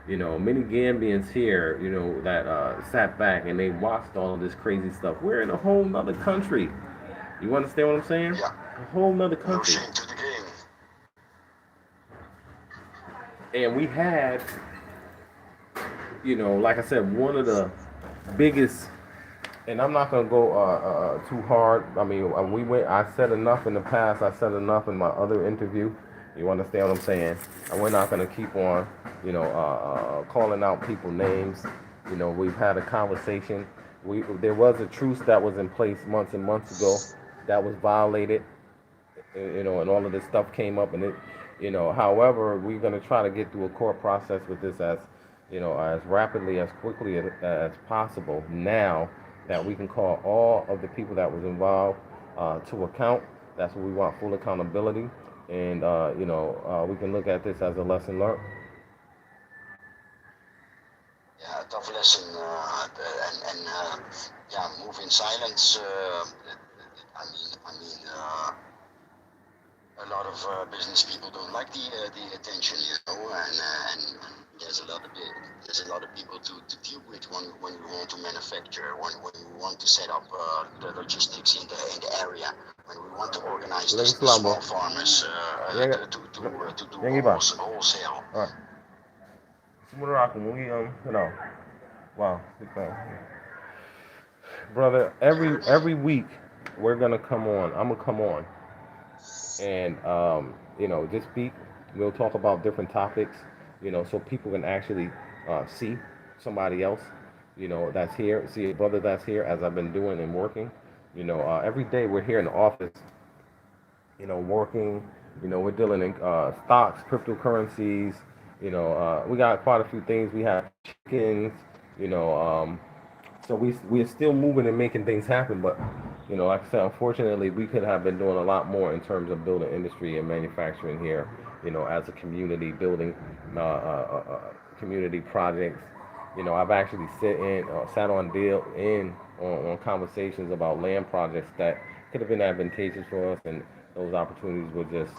many Gambians here, that sat back and they watched all of this crazy stuff. We're in a whole nother country. You understand what I'm saying? yeah. A whole nother No country. shame to the game. And we had, like I said, one of the biggest. And I'm not gonna go too hard. I mean, we went. I said enough in the past. I said enough in my other interview. You understand what I'm saying? And we're not gonna keep on, calling out people's names. We've had a conversation. There was a truce that was in place months and months ago that was violated. And all of this stuff came up, and however, we're gonna try to get through a court process with this as rapidly, as quickly as possible. Now that we can call all of the people that was involved to account. That's what we want, full accountability. And, we can look at this as a lesson learned. Yeah, a tough lesson. Yeah, move in silence. A lot of business people don't like the attention, and there's a lot of people to deal with when we want to manufacture, when we want to set up the logistics in the area, when we want to organize Lagi the Islam, bro. small farmers Ya, ya. to do Yang iba. wholesale. Alright. Semua aku mungkin wow. Brother, every week we're gonna come on. I'm gonna come on and just speak. We'll talk about different topics, so people can actually see somebody else, that's here, see a brother that's here, as I've been doing and working. Every day we're here in the office, working. We're dealing in stocks, cryptocurrencies. We got quite a few things. We have chickens. You know, so we're still moving and making things happen. But like I said, unfortunately, we could have been doing a lot more in terms of building industry and manufacturing here. As a community, building community projects. I've actually sat on conversations about land projects that could have been advantageous for us, and those opportunities were just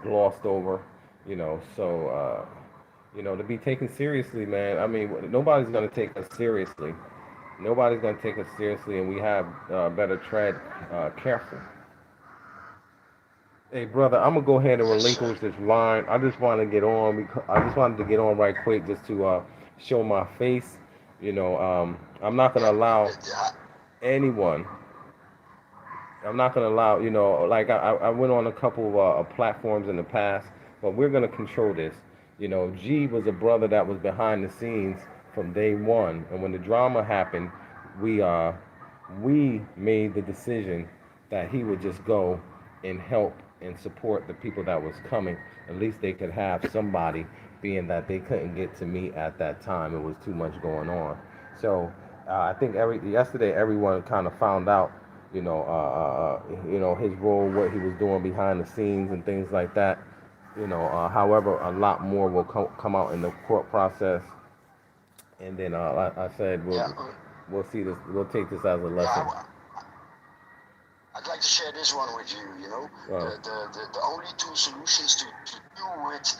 glossed over. To be taken seriously, man. I mean, nobody's gonna take us seriously. Nobody's gonna take us seriously, and we have better tread careful. Hey, brother, I'm gonna go ahead and Yes, sir. relinquish this line. I just want to get on because I just wanted to get on right quick just to show my face. I'm not gonna Yeah, allow yeah, anyone. I'm not gonna allow, like I went on a couple of platforms in the past, but we're gonna control this. G was a brother that was behind the scenes from day one, and when the drama happened, we we made the decision that he would just go and help and support the people that was coming. At least they could have somebody, being that they couldn't get to me at that time. It was too much going on. So I think yesterday everyone kind of found out, his role, what he was doing behind the scenes and things like that. However, a lot more will come out in the court process, and then, like I said, Yeah, we'll see this. We'll take this as a yeah. lesson. I'd like to share this one with you. The only two solutions to deal with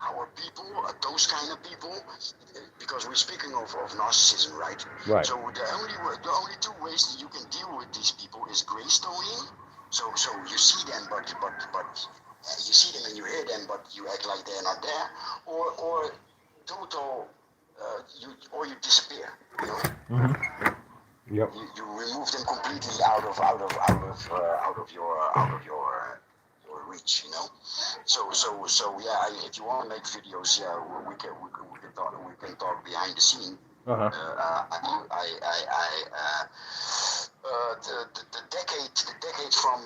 our people, those kind of people, because we're speaking of narcissism, right? Right. So the only two ways that you can deal with these people is gray stoning. So you see them, but you see them and you hear them, but you act like they're not there, or total, you disappear. Yep. You remove them completely out of your reach, So yeah, if you want to make videos, yeah, we can talk behind the scene. Uh-huh. The decade from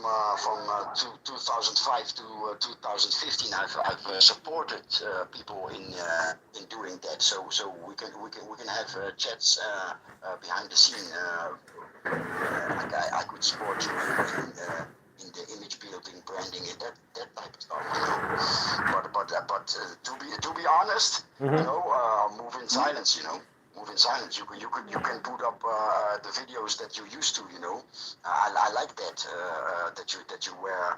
2005 to 2015, I've supported people in doing that. So we can have chats behind the scene. I could support you in the image building, branding, that type of stuff. But to be honest, move in silence. Move in silence. You can put up the videos that you used to. I like that that you were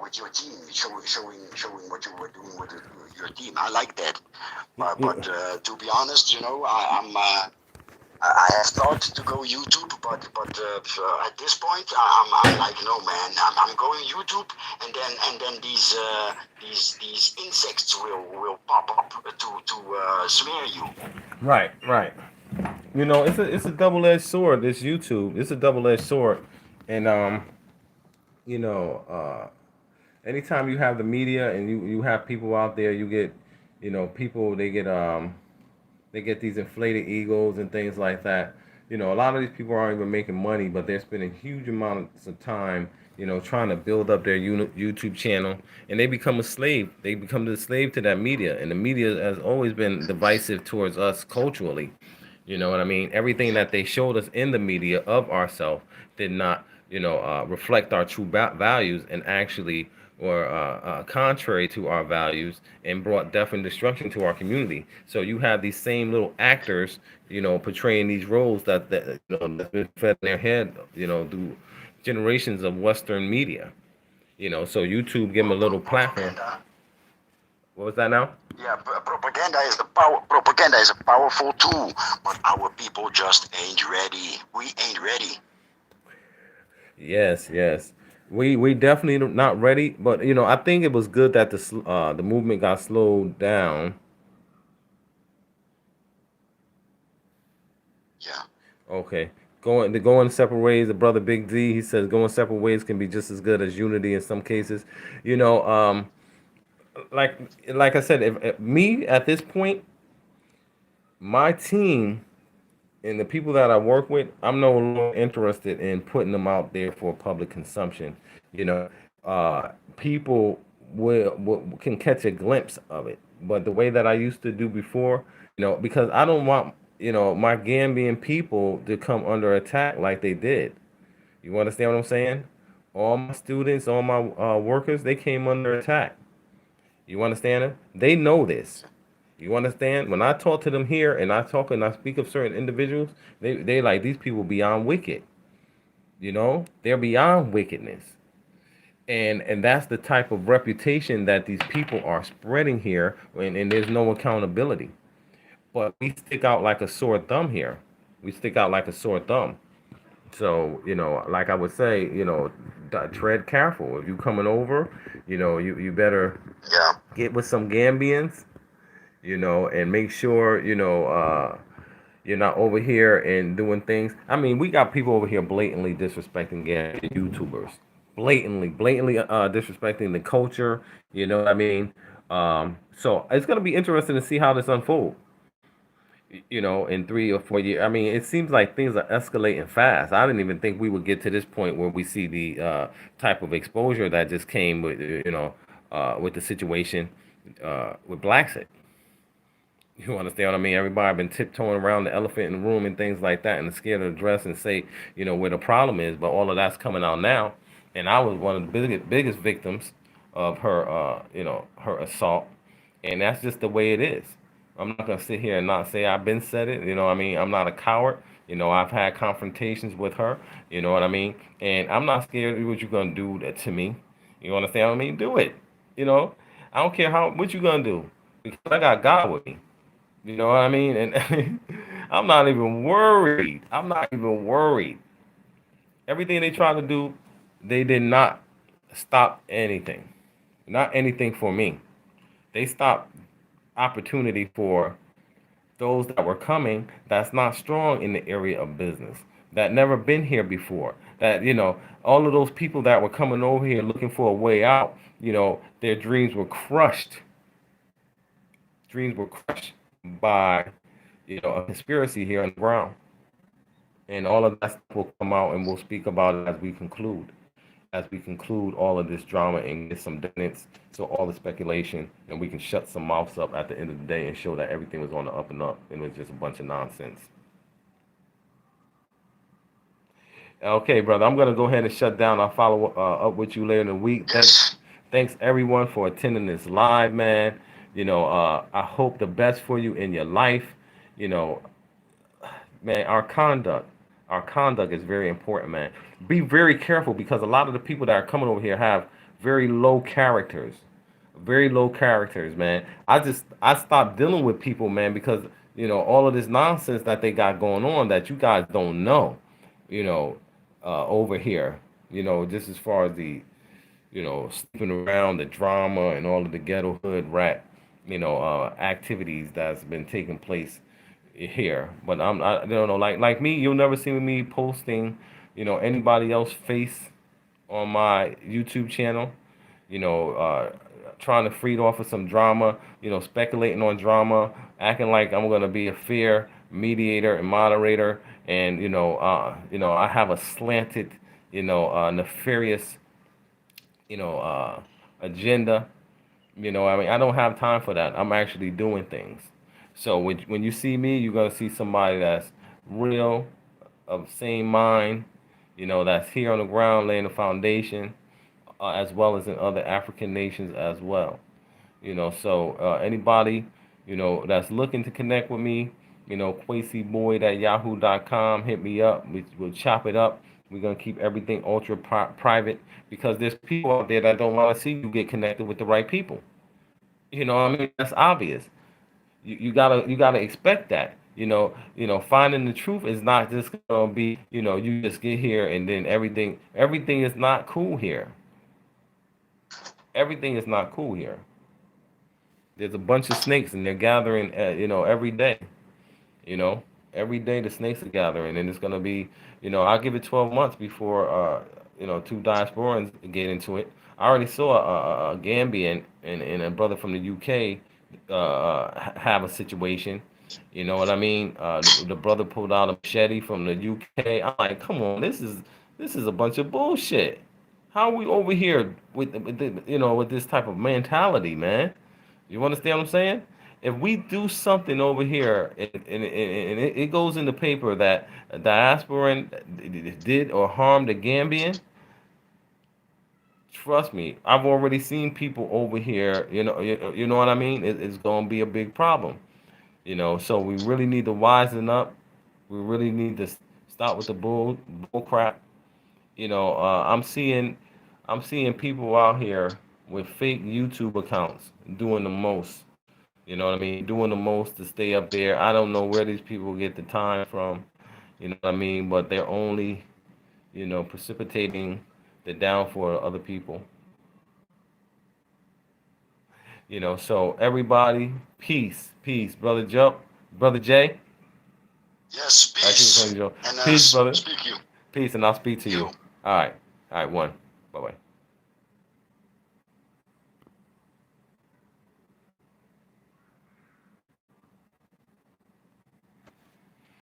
with your team, showing what you were doing with your team. I like that. But to be honest, I have thought to go YouTube, but at this point, I'm like, no, man. I'm going YouTube, and then these insects will pop up to smear you. Right. It's a double-edged sword. This YouTube, it's a double-edged sword, and you know, uh, anytime you have the media and you have people out there, you get, people they get these inflated egos and things like that. A lot of these people aren't even making money, but they're spending huge amounts of time, trying to build up their YouTube channel, and they become a slave. They become the slave to that media, and the media has always been divisive towards us culturally. You know what I mean? Everything that they showed us in the media of ourselves did not, reflect our true values, and actually or contrary to our values, and brought death and destruction to our community. So you have these same little actors, portraying these roles that's been fed in their head, through generations of Western media. So YouTube give them a little platform. Propaganda. What was that now? Yeah, propaganda is propaganda is a powerful tool, but our people just ain't ready. We ain't ready. Yes. We definitely not ready, but I think it was good that the movement got slowed down. Yeah. Okay. Going separate ways. The brother Big D, he says going separate ways can be just as good as unity in some cases. You know, like like I said, if me at this point, my team and the people that I work with, I'm no longer interested in putting them out there for public consumption. You know, people will can catch a glimpse of it, but the way that I used to do before, because I don't want my Gambian people to come under attack like they did. You understand what I'm saying? All my students, all my workers, they came under attack. You understand it? They know this. You understand? When I talk to them here and I speak of certain individuals, they like these people beyond wicked. They're beyond wickedness. And that's the type of reputation that these people are spreading here, and there's no accountability. But we stick out like a sore thumb here. We stick out like a sore thumb. So, like I would say, tread careful. If you coming over, you better Yeah. get with some Gambians, and make sure, you're not over here and doing things. I mean, we got people over here blatantly disrespecting Gambian YouTubers, blatantly disrespecting the culture. You know what I mean? So it's gonna be interesting to see how this unfolds. In 3 or 4 years. I mean, it seems like things are escalating fast. I didn't even think we would get to this point where we see the type of exposure that just came with, with the situation with Blackset. You understand what I mean? Everybody been tiptoeing around the elephant in the room and things like that, and scared to address and say, where the problem is. But all of that's coming out now, and I was one of the biggest victims of her, her assault, and that's just the way it is. I'm not gonna sit here and not say I've been said it. You know what I mean? I'm not a coward. I've had confrontations with her. You know what I mean? And I'm not scared of what you're gonna do to me. You understand what I mean? Do it. You know, I don't care what you gonna do because I got God with me. You know what I mean? And I'm not even worried. I'm not even worried. Everything they tried to do, they did not stop anything. Not anything for me. They stopped opportunity for those that were coming that's not strong in the area of business, that never been here before. That, all of those people that were coming over here looking for a way out, their dreams were crushed. Dreams were crushed by a conspiracy here on the ground. And all of that stuff will come out and we'll speak about it as we conclude all of this drama and get some evidence to all the speculation, and we can shut some mouths up at the end of the day and show that everything was on the up and up and it was just a bunch of nonsense. Okay, brother, I'm gonna go ahead and shut down. I'll follow up with you later in the week. Thanks everyone for attending this live, man. I hope the best for you in your life. You know, man, our conduct is very important, man. Be very careful because a lot of the people that are coming over here have very low characters, man. I stopped dealing with people, man, because all of this nonsense that they got going on that you guys don't know, you know, over here, just as far as the sleeping around, the drama, and all of the ghetto hood rat, activities that's been taking place here. But I don't know, like me, you'll never see me posting, anybody else face on my YouTube channel, you know, uh, trying to feed off of some drama, speculating on drama, acting like I'm gonna be a fair mediator and moderator, and I have a slanted, nefarious, agenda. I mean, I don't have time for that. I'm actually doing things. So when you see me, you're gonna see somebody that's real, of same mind, that's here on the ground laying the foundation, as well as in other African nations as well. So anybody, that's looking to connect with me, Kwesi Boyd at yahoo.com, hit me up. We'll chop it up. We're gonna keep everything ultra private because there's people out there that don't want to see you get connected with the right people. I mean, that's obvious. You gotta expect that. Finding the truth is not just gonna be, you just get here and then everything is not cool here. Everything is not cool here. There's a bunch of snakes and they're gathering, every day. You know, every day the snakes are gathering, and it's gonna be, I'll give it 12 months before, two diasporans get into it. I already saw a Gambian and a brother from the UK have a situation. You know what I mean? The brother pulled out a machete from the UK. I'm like, come on, this is a bunch of bullshit. How are we over here with this type of mentality, man? You understand what I'm saying? If we do something over here and it goes in the paper that a diasporan did or harmed a Gambian, trust me, I've already seen people over here. You know what I mean? It's going to be a big problem. So we really need to wisen up. We really need to stop with the bull crap. I'm seeing people out here with fake YouTube accounts doing the most. You know what I mean? Doing the most to stay up there. I don't know where these people get the time from. You know what I mean? But they're only, precipitating the downfall of other people. So everybody, peace, brother Joe, brother Jay. Yes, I keep peace. calling you Joe. And Peace, brother. speak you. Peace, and I'll speak to you. You. All right, one. Bye bye.